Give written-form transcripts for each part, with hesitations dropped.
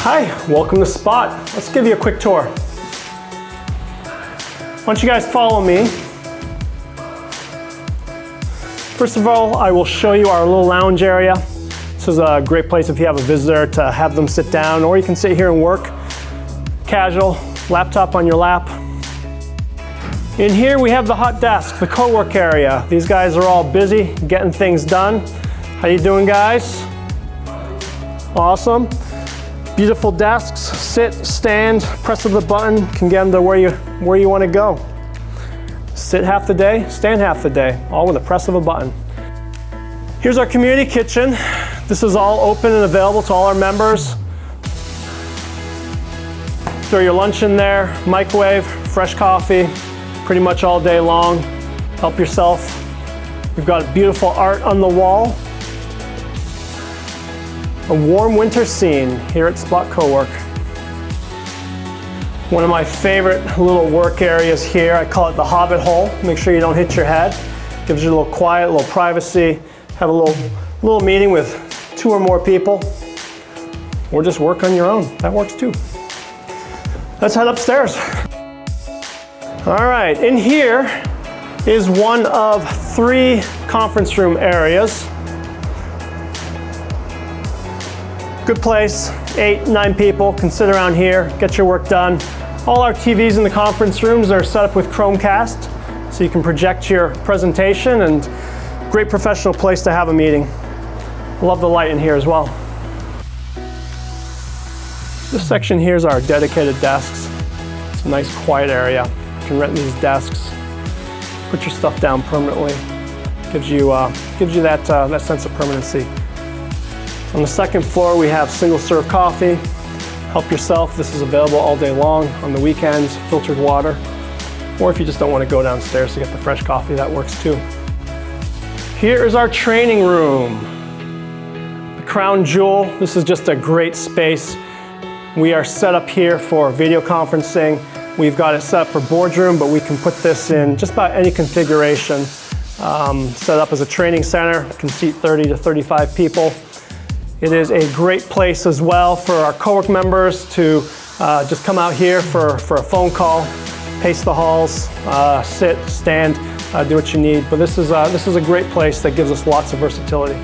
Hi, welcome to Spot. Let's give you a quick tour. Why don't you guys follow me? First of all, I will show you our little lounge area. This is a great place if you have a visitor to have them sit down, or you can sit here and work. Casual, laptop on your lap. In here we have the hot desk, the co-work area. These guys are all busy getting things done. How you doing, guys? Awesome. Beautiful desks, sit, stand, press of the button, can get them to where you want to go. Sit half the day, stand half the day, all with a press of a button. Here's our community kitchen. This is all open and available to all our members. Throw your lunch in there, microwave, fresh coffee, pretty much all day long. Help yourself. We've got beautiful art on the wall. A warm winter scene here at Spot Cowork. One of my favorite little work areas here, I call it the Hobbit Hole. Make sure you don't hit your head. Gives you a little quiet, a little privacy. Have a little meeting with 2 or more people. Or just work on your own, that works too. Let's head upstairs. All right, in here is one of 3 conference room areas. Good place, 8, 9 people can sit around here, get your work done. All our TVs in the conference rooms are set up with Chromecast, so you can project your presentation, and great professional place to have a meeting. Love the light in here as well. This section here is our dedicated desks. It's a nice quiet area. You can rent these desks, put your stuff down permanently. Gives you that sense of permanency. On the second floor, we have single-serve coffee. Help yourself. This is available all day long. On the weekends, filtered water. Or if you just don't want to go downstairs to get the fresh coffee, that works too. Here is our training room. The crown jewel. This is just a great space. We are set up here for video conferencing. We've got it set up for boardroom, but we can put this in just about any configuration. Set up as a training center. It can seat 30 to 35 people. It is a great place as well for our co-work members to just come out here for a phone call, pace the halls, sit, stand, do what you need. But this is a great place that gives us lots of versatility.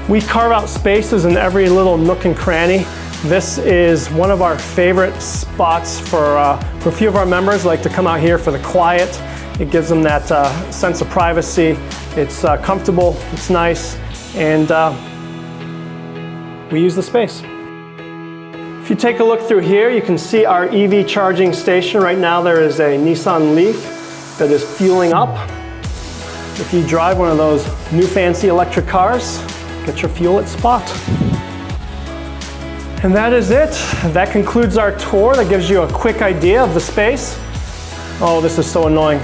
We carve out spaces in every little nook and cranny. This is one of our favorite spots for a few of our members like to come out here for the quiet. It gives them that sense of privacy. It's comfortable, it's nice, and we use the space. If you take a look through here, you can see our EV charging station. Right now there is a Nissan Leaf that is fueling up. If you drive one of those new fancy electric cars, get your fuel at Spot. And that is it. That concludes our tour. That gives you a quick idea of the space. Oh, this is so annoying.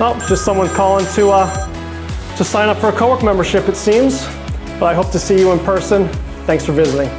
Oh, just someone calling to sign up for a co-work membership, it seems. But I hope to see you in person. Thanks for visiting.